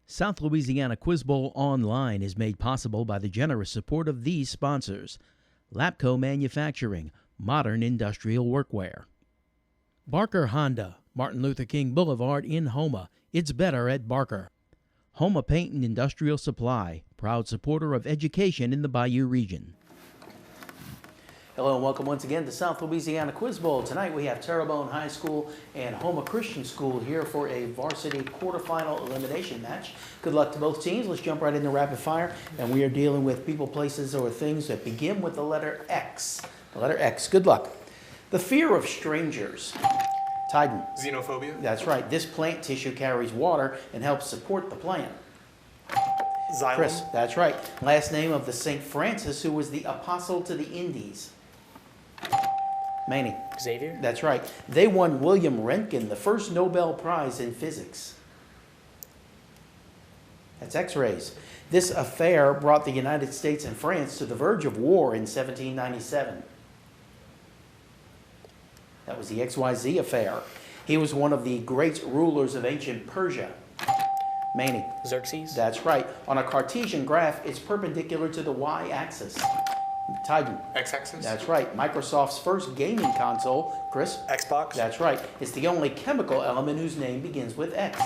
South Louisiana Quiz Bowl Online is made possible by the generous support of these sponsors: Lapco Manufacturing, modern industrial workwear; Barker Honda, Martin Luther King Boulevard in Houma. It's better at Barker. Houma Paint and Industrial Supply, proud supporter of education in the Bayou region. Hello and welcome once again to South Louisiana Quiz Bowl. Tonight we have Terrebonne High School and Houma Christian School here for a varsity quarterfinal elimination match. Good luck to both teams. Let's jump right into rapid fire. And we are dealing with people, places, or things that begin with the letter X. The letter X. Good luck. The fear of strangers. Titan. Xenophobia. That's right. This plant tissue carries water and helps support the plant. Xylem. Chris. That's right. Last name of the St. Francis who was the apostle to the Indies. Manny. Xavier. That's right. They won William Röntgen the first Nobel Prize in physics. That's X-rays. This affair brought the United States and France to the verge of war in 1797. That was the XYZ affair. He was one of the great rulers of ancient Persia. Manny. Xerxes. That's right. On a Cartesian graph, it's perpendicular to the y-axis. Titan. X-axis. That's right. Microsoft's first gaming console. Chris. Xbox. That's right. It's the only chemical element whose name begins with X.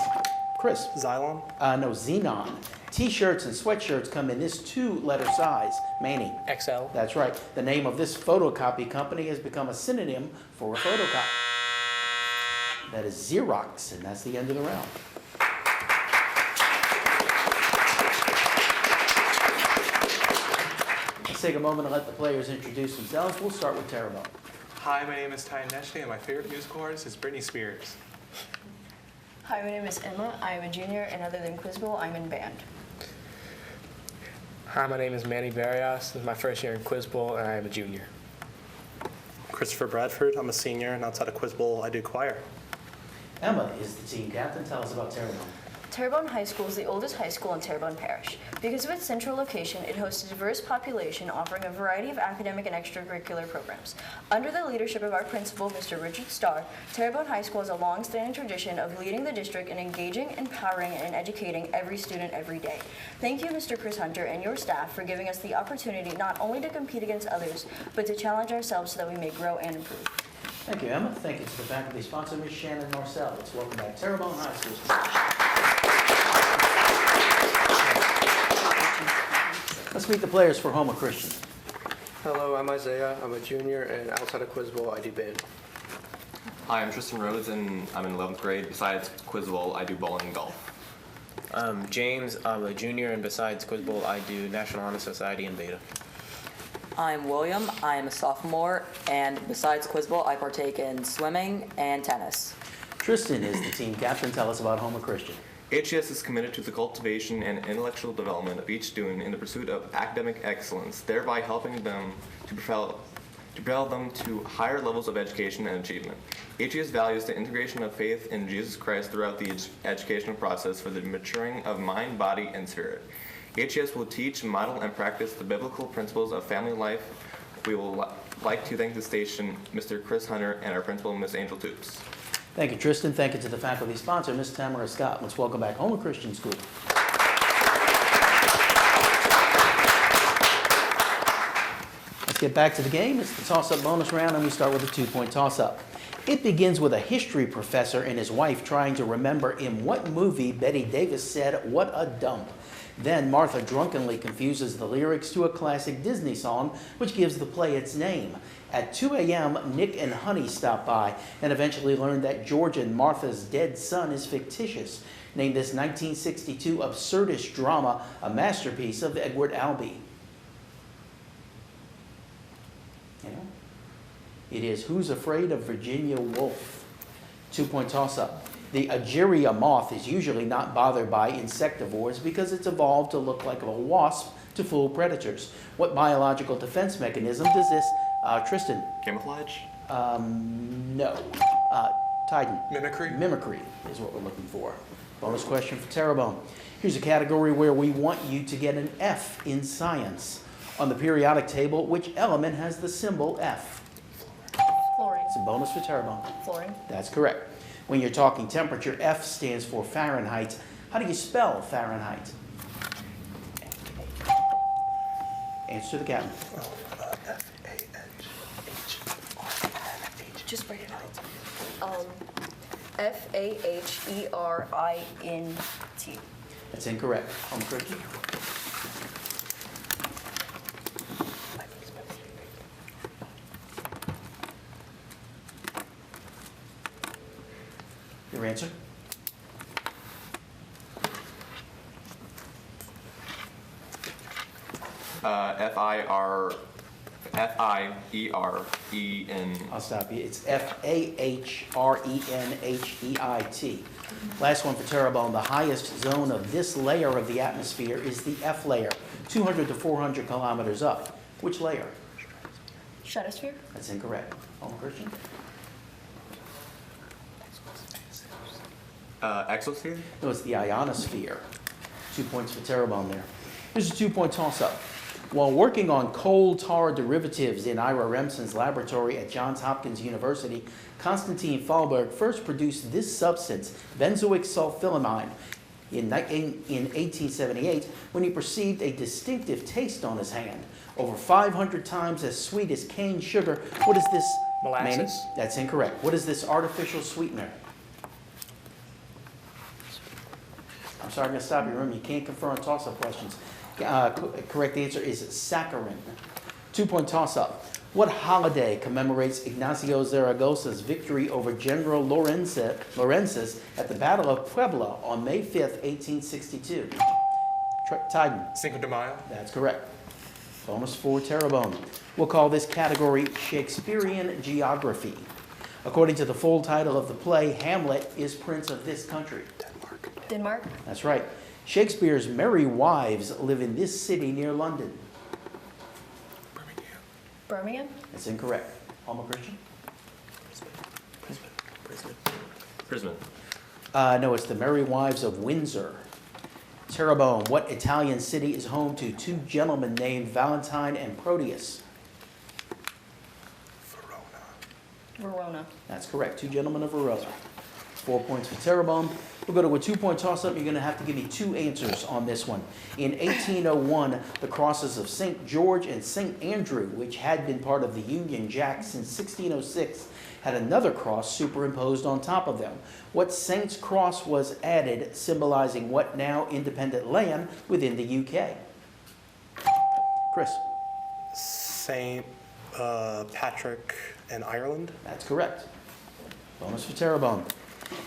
Chris. Xylon. No, xenon. T-shirts and sweatshirts come in this 2-letter size. Manny. XL. That's right. The name of this photocopy company has become a synonym for a photocopy. That is Xerox, and that's the end of the round. Let's take a moment to let the players introduce themselves. We'll start with Terrebonne. Hi, my name is Ty Neshley, and my favorite musical artist is Britney Spears. Hi, my name is Emma. I am a junior, and other than Quiz Bowl, I'm in band. Hi, my name is Manny Barrios. This is my first year in Quiz Bowl, and I am a junior. Christopher Bradford. I'm a senior, and outside of Quiz Bowl, I do choir. Emma is the team captain. Tell us about Terrebonne. Terrebonne High School is the oldest high school in Terrebonne Parish. Because of its central location, it hosts a diverse population offering a variety of academic and extracurricular programs. Under the leadership of our principal, Mr. Richard Starr, Terrebonne High School has a long-standing tradition of leading the district in engaging, empowering, and educating every student every day. Thank you, Mr. Chris Hunter, and your staff for giving us the opportunity not only to compete against others, but to challenge ourselves so that we may grow and improve. Thank you, Emma. Thank you to the faculty sponsor, Ms. Shannon Marcel. Let's welcome back Terrebonne High School. Let's meet the players for Houma Christian. Hello, I'm Isaiah. I'm a junior, and outside of Quiz Bowl, I do band. Hi, I'm Tristan Rhodes, and I'm in 11th grade. Besides Quiz Bowl, I do bowling and golf. James. I'm a junior, and besides Quiz Bowl, I do National Honor Society and Beta. I'm William. I am a sophomore, and besides Quiz Bowl, I partake in swimming and tennis. Tristan is the team captain. Tell us about Houma Christian. HES is committed to the cultivation and intellectual development of each student in the pursuit of academic excellence, thereby helping them to propel them to higher levels of education and achievement. HES values the integration of faith in Jesus Christ throughout the educational process for the maturing of mind, body, and spirit. HES will teach, model, and practice the biblical principles of family life. We will like to thank the station, Mr. Chris Hunter, and our principal, Ms. Angel Toops. Thank you, Tristan. Thank you to the faculty sponsor, Ms. Tamara Scott. Let's welcome back Houma Christian School. Let's get back to the game. It's the toss-up bonus round, and we start with a 2-point toss-up. It begins with a history professor and his wife trying to remember in what movie Betty Davis said, "What a dump." Then Martha drunkenly confuses the lyrics to a classic Disney song, which gives the play its name. At 2 a.m., Nick and Honey stop by and eventually learn that George and Martha's dead son is fictitious. Named this 1962 absurdist drama a masterpiece of Edward Albee. You know? It is Who's Afraid of Virginia Woolf? 2-point toss-up. The Ageria moth is usually not bothered by insectivores because it's evolved to look like a wasp to fool predators. What biological defense mechanism does this, Tristan? Camouflage? No. Titan? Mimicry. Mimicry is what we're looking for. Bonus question for Terrebonne. Here's a category where we want you to get an F in science. On the periodic table, which element has the symbol F? Fluorine. It's a bonus for Terrebonne. Fluorine. That's correct. When you're talking temperature, F stands for Fahrenheit. How do you spell Fahrenheit? Answer to the captain. Just write it out. F-A-H-E-R-I-N-T. That's incorrect. Home Christian. Your answer? F-I-E-R-E-N. I'll stop you. It's F-A-H-R-E-N-H-E-I-T. Last one for Terrebonne. The highest zone of this layer of the atmosphere is the F layer, 200 to 400 kilometers up. Which layer? Stratosphere? That's incorrect. Home Christian? Exosphere? No, it's the ionosphere. 2 points for Terrebonne there. Here's a 2-point toss-up. While working on coal tar derivatives in Ira Remsen's laboratory at Johns Hopkins University, Konstantin Fahlberg first produced this substance, benzoic sulfilamide, in 1878 when he perceived a distinctive taste on his hand, over 500 times as sweet as cane sugar. What is this? Molasses? Manny? That's incorrect. What is this artificial sweetener? I'm sorry, I'm going to stop you. Remember, you can't confer on toss-up questions. Correct answer is saccharin. 2-point toss-up. What holiday commemorates Ignacio Zaragoza's victory over General Lorenzes at the Battle of Puebla on May 5th, 1862? Titan. Cinco de Mayo. That's correct. Bonus for Terrebonne. We'll call this category Shakespearean geography. According to the full title of the play, Hamlet is prince of this country. Denmark? That's right. Shakespeare's merry wives live in this city near London. Birmingham? That's incorrect. Alma Christian? Brisbane. No, it's the Merry Wives of Windsor. Terrebonne. What Italian city is home to 2 gentlemen named Valentine and Proteus? Verona. That's correct. 2 gentlemen of Verona. 4 points for Terrebonne. We'll go to a 2-point toss-up. You're going to have to give me 2 answers on this one. In 1801, the crosses of St. George and St. Andrew, which had been part of the Union Jack since 1606, had another cross superimposed on top of them. What saint's cross was added, symbolizing what now independent land within the UK? Chris? St. Patrick in Ireland. That's correct. Bonus for Terrebonne.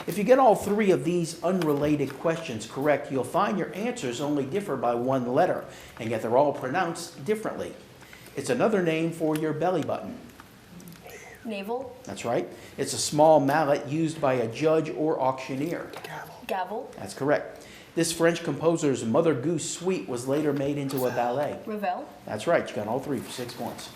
If you get all 3 of these unrelated questions correct, you'll find your answers only differ by 1 letter, and yet they're all pronounced differently. It's another name for your belly button. Navel? That's right. It's a small mallet used by a judge or auctioneer. Gavel? That's correct. This French composer's Mother Goose suite was later made into a ballet. Ravel? That's right. You got all 3 for 6 points.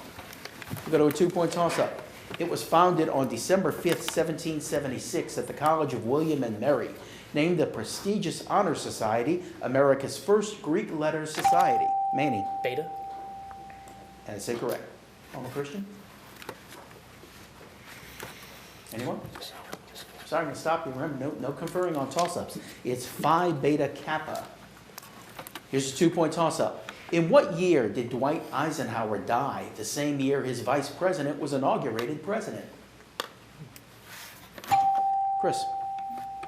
We'll go to a 2-point toss-up. It was founded on December 5th, 1776 at the College of William and Mary, named the prestigious Honor Society, America's first Greek letters society. Manny. Beta. That's incorrect. Alma Christian? Anyone? Sorry, I'm going to stop you. Remember, no conferring on toss-ups. It's Phi Beta Kappa. Here's a 2-point toss-up. In what year did Dwight Eisenhower die? The same year his vice president was inaugurated president. Chris?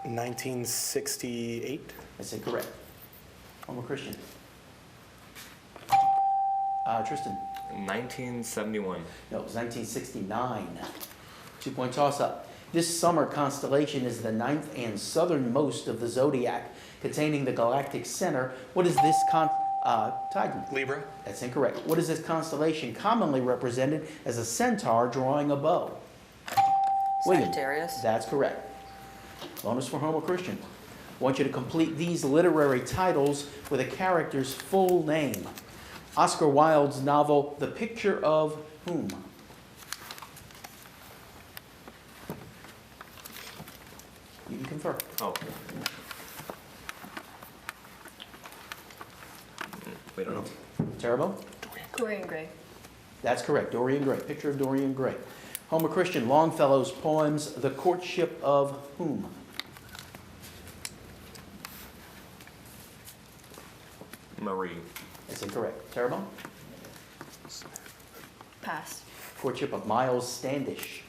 1968. That's incorrect. Alma Christian? Tristan? 1971. No, it was 1969. 2-point toss-up. This summer constellation is the 9th and southernmost of the zodiac, containing the galactic center. What is this Titan? Libra. That's incorrect. What is this constellation commonly represented as a centaur drawing a bow? William. Sagittarius. That's correct. Bonus for Houma Christian. I want you to complete these literary titles with a character's full name. Oscar Wilde's novel, The Picture of Whom? You can confer. Oh. We don't know. Terrebonne? Dorian Gray. That's correct. Dorian Gray. Picture of Dorian Gray. Homer Christian Longfellow's poems, The Courtship of Whom? Marie. That's incorrect. Terrebonne? Pass. Courtship of Miles Standish.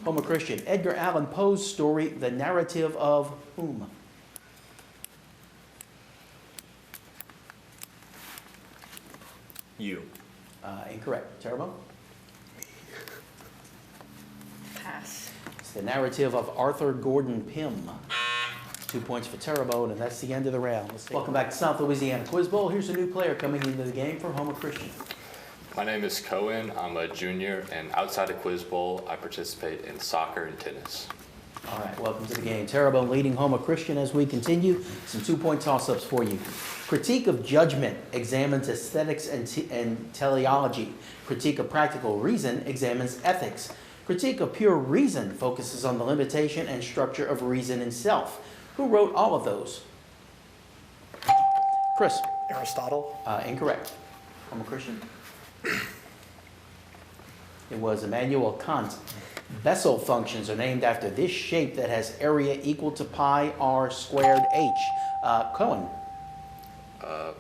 Houma Christian. Edgar Allan Poe's story, The Narrative of Whom? You. Incorrect. Terrebonne? Pass. It's The Narrative of Arthur Gordon Pym. 2 points for Terrebonne, and that's the end of the round. Welcome back to South Louisiana Quiz Bowl. Here's a new player coming into the game for Houma Christian. My name is Cohen. I'm a junior, and outside of Quiz Bowl, I participate in soccer and tennis. All right, welcome to the game. Terrebonne leading Houma Christian as we continue. Some 2-point toss-ups for you. Critique of Judgment examines aesthetics and teleology. Critique of Practical Reason examines ethics. Critique of Pure Reason focuses on the limitation and structure of reason in self. Who wrote all of those? Chris? Aristotle. Incorrect. Houma Christian? It was Immanuel Kant. Bessel functions are named after this shape that has area equal to pi r squared h. Cohen? A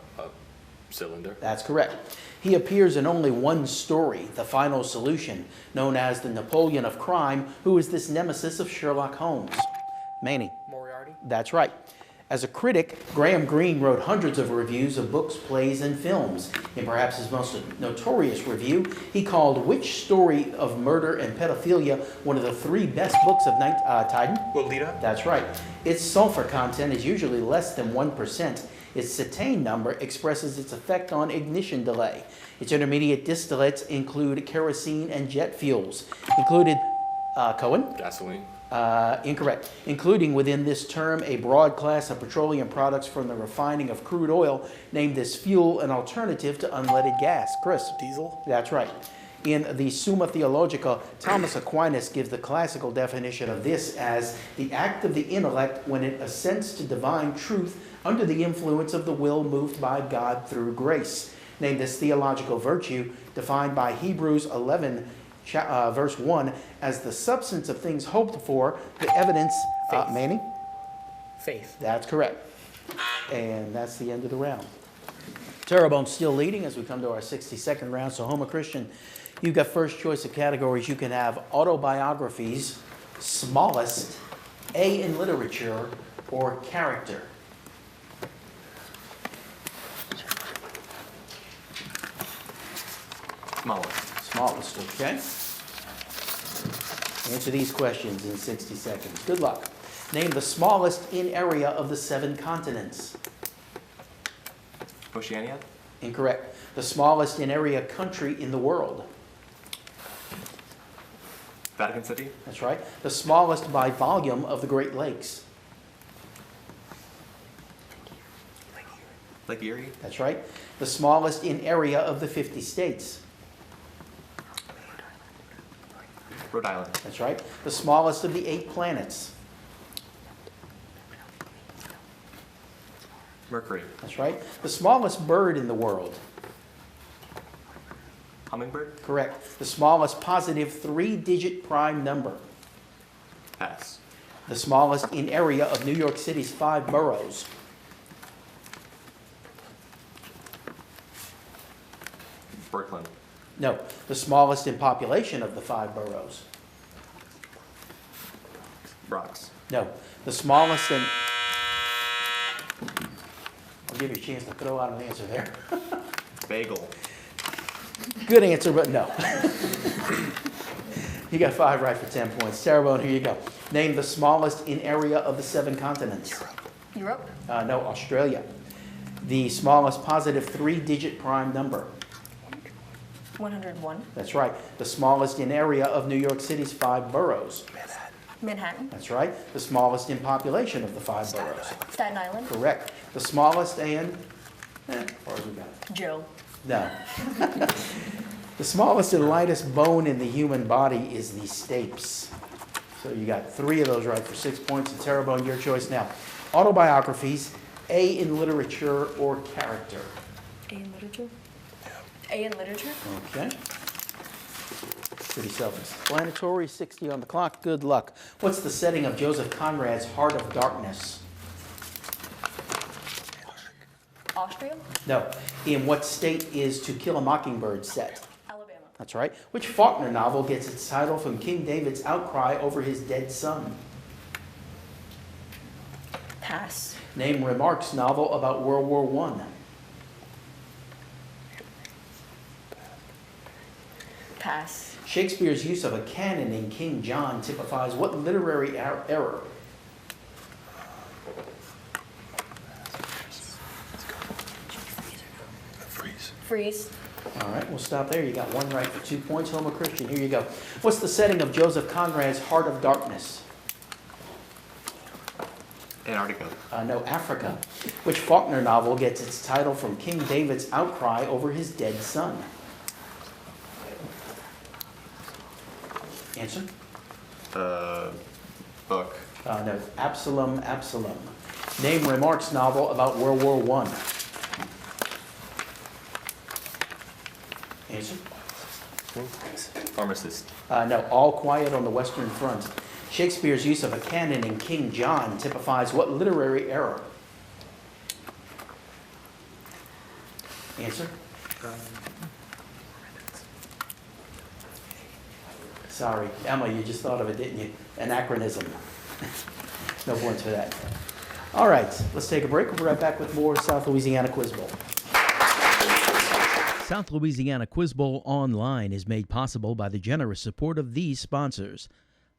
cylinder. That's correct. He appears in only one story, The Final Solution, known as the Napoleon of Crime, who is this nemesis of Sherlock Holmes. Manny? Moriarty. That's right. As a critic, Graham Greene wrote hundreds of reviews of books, plays, and films. In perhaps his most notorious review, he called Which Story of Murder and Pedophilia one of the 3 best books of Titan? Lolita. That's right. Its sulfur content is usually less than 1%. Its cetane number expresses its effect on ignition delay. Its intermediate distillates include kerosene and jet fuels. Included, Cohen? Gasoline. Incorrect. Including within this term a broad class of petroleum products from the refining of crude oil, named this fuel an alternative to unleaded gas. Chris? Diesel. That's right. In the Summa Theologica, Thomas Aquinas gives the classical definition of this as the act of the intellect when it assents to divine truth under the influence of the will moved by God through grace. Named this theological virtue, defined by Hebrews 11, verse 1, as the substance of things hoped for, the evidence... Faith. Manny? Faith. That's correct. And that's the end of the round. Terrebonne still leading as we come to our 62nd round. So Houma Christian, you've got first choice of categories. You can have autobiographies, smallest, A in literature, or character. Smallest, okay? Answer these questions in 60 seconds. Good luck. Name the smallest in area of the 7 continents. Oceania. Incorrect. The smallest in area country in the world. Vatican City. That's right. The smallest by volume of the Great Lakes. Lake Erie. That's right. The smallest in area of the 50 states. Rhode Island. That's right. The smallest of the 8 planets. Mercury. That's right. The smallest bird in the world. Hummingbird. Correct. The smallest positive 3-digit prime number. Pass. The smallest in area of New York City's 5 boroughs. Brooklyn. No, the smallest in population of the 5 boroughs. Bronx. No, the smallest in... I'll give you a chance to throw out an answer there. Bagel. Good answer, but no. You got 5 right for 10 points. Terrebonne, here you go. Name the smallest in area of the 7 continents. Europe. No, Australia. The smallest positive 3-digit prime number. 101. That's right. The smallest in area of New York City's 5 boroughs. Manhattan. That's right. The smallest in population of the 5 boroughs. Staten Island. Correct. The smallest and... as far as we got. Joe. No. The smallest and lightest bone in the human body is the stapes. So you got 3 of those right for 6 points. And Terrebonne, your choice now. Autobiographies, A in literature or character. A in literature? A in literature? Okay. Pretty self-explanatory. 60 on the clock. Good luck. What's the setting of Joseph Conrad's Heart of Darkness? Austria? No. In what state is To Kill a Mockingbird set? Alabama. That's right. Which Faulkner novel gets its title from King David's outcry over his dead son? Pass. Name Remarque's novel about World War I. Pass. Shakespeare's use of a canon in King John typifies what literary error? Freeze. All right, we'll stop there. You got one right for 2 points. Houma Christian, here you go. What's the setting of Joseph Conrad's Heart of Darkness? Antarctica. No, Africa. Which Faulkner novel gets its title from King David's outcry over his dead son? Answer? Book. No, Absalom, Absalom. Name Remarque's novel about World War I. Answer? Armistice. No, All Quiet on the Western Front. Shakespeare's use of a canon in King John typifies what literary era? Answer? Sorry, Emma, you just thought of it, didn't you? Anachronism. No points for that. All right, let's take a break. We'll be right back with more South Louisiana Quiz Bowl. South Louisiana Quiz Bowl Online is made possible by the generous support of these sponsors: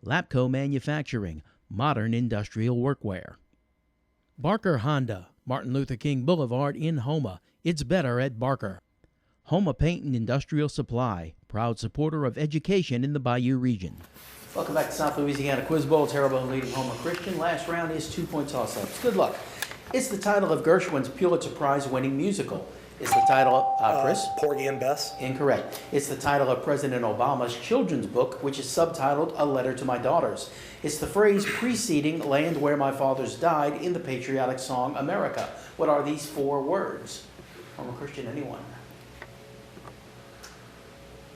Lapco Manufacturing, modern industrial workwear; Barker Honda, Martin Luther King Boulevard in Houma. It's better at Barker. Houma Paint and Industrial Supply, proud supporter of education in the Bayou region. Welcome back to South Louisiana Quiz Bowl. Terrebonne leading Houma Christian. Last round is 2-point toss-ups. Good luck. It's the title of Gershwin's Pulitzer Prize-winning musical. It's the title, Chris? Porgy and Bess. Incorrect. It's the title of President Obama's children's book, which is subtitled A Letter to My Daughters. It's the phrase preceding Land Where My Fathers Died in the patriotic song America. What are these 4 words? Houma Christian, anyone?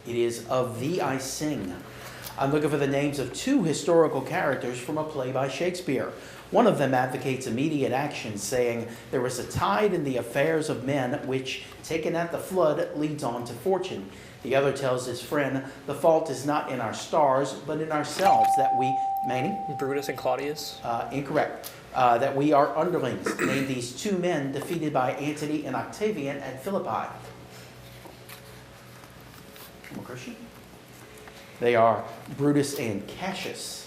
It is Of Thee I Sing. I'm looking for the names of 2 historical characters from a play by Shakespeare. One of them advocates immediate action, saying, "There is a tide in the affairs of men which, taken at the flood, leads on to fortune." The other tells his friend, "The fault is not in our stars, but in ourselves, that we..." Manning? Brutus and Claudius. Incorrect. That we are underlings. Name these 2 men defeated by Antony and Octavian at Philippi. Christian? They are Brutus and Cassius.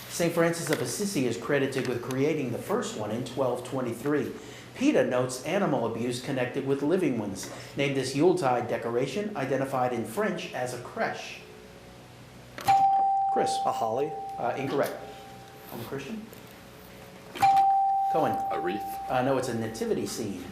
St. Francis of Assisi is credited with creating the first one in 1223. PETA notes animal abuse connected with living ones. Name this Yuletide decoration, identified in French as a crèche. Chris? A holly. Incorrect. Houma Christian? Cohen? A wreath. No, it's a nativity scene.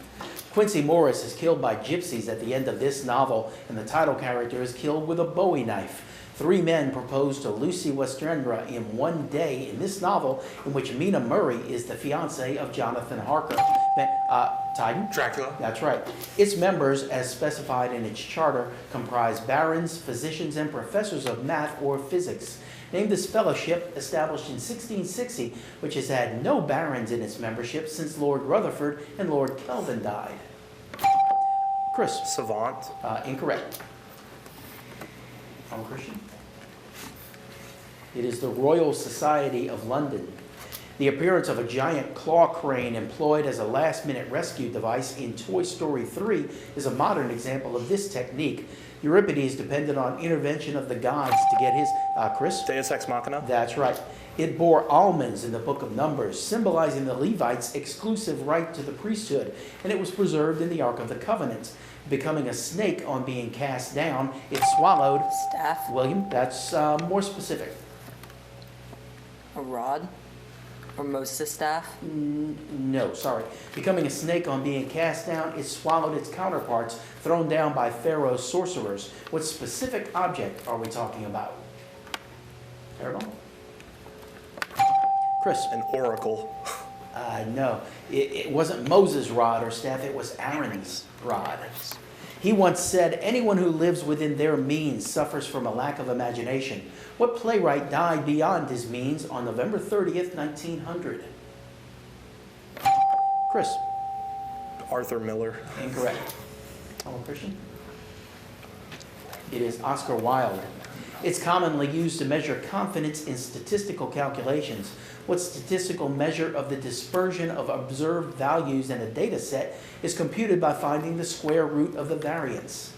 Quincy Morris is killed by gypsies at the end of this novel, and the title character is killed with a Bowie knife. 3 men propose to Lucy Westenra in one day in this novel, in which Mina Murray is the fiancée of Jonathan Harker. Titan? Dracula. That's right. Its members, as specified in its charter, comprise barons, physicians, and professors of math or physics. Name this fellowship, established in 1660, which has had no barons in its membership since Lord Rutherford and Lord Kelvin died. Chris? Savant. Incorrect. Houma Christian? It is the Royal Society of London. The appearance of a giant claw crane employed as a last-minute rescue device in Toy Story 3 is a modern example of this technique. Euripides depended on intervention of the gods to get his... Chris? Deus Ex Machina. That's right. It bore almonds in the Book of Numbers, symbolizing the Levites' exclusive right to the priesthood, and it was preserved in the Ark of the Covenant. Becoming a snake on being cast down, it swallowed... Staff. William, that's more specific. A rod. Or Moses' staff. No, sorry. Becoming a snake on being cast down, it swallowed its counterparts thrown down by Pharaoh's sorcerers. What specific object are we talking about? Terrebonne? Chris? An oracle. No. It wasn't Moses' rod or staff, it was Aaron's rod. He once said, "Anyone who lives within their means suffers from a lack of imagination." What playwright died beyond his means on November 30th, 1900? Chris? Arthur Miller. Incorrect. Houma Christian? It is Oscar Wilde. It's commonly used to measure confidence in statistical calculations. What statistical measure of the dispersion of observed values in a data set is computed by finding the square root of the variance?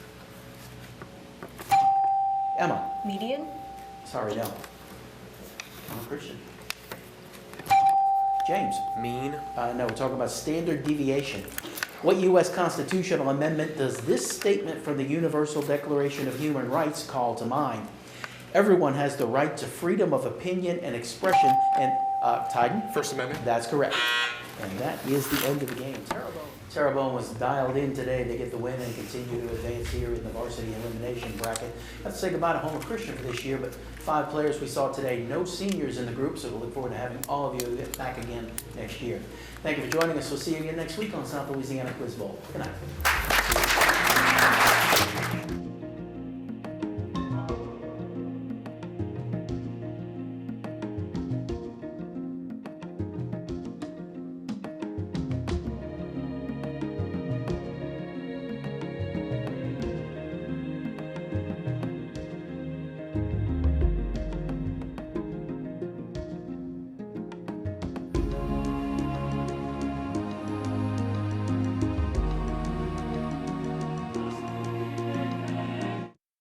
Emma? Median? Sorry, no. Houma Christian? James? Mean. No, we're talking about standard deviation. What U.S. constitutional amendment does this statement from the Universal Declaration of Human Rights call to mind? Everyone has the right to freedom of opinion and expression and, Tyden? First Amendment. That's correct. And that is the end of the game. Terrebonne was dialed in today to get the win and continue to advance here in the varsity elimination bracket. I have to say goodbye to Houma Christian for this year, but 5 players we saw today, no seniors in the group, so we'll look forward to having all of you back again next year. Thank you for joining us. We'll see you again next week on South Louisiana Quiz Bowl. Good night.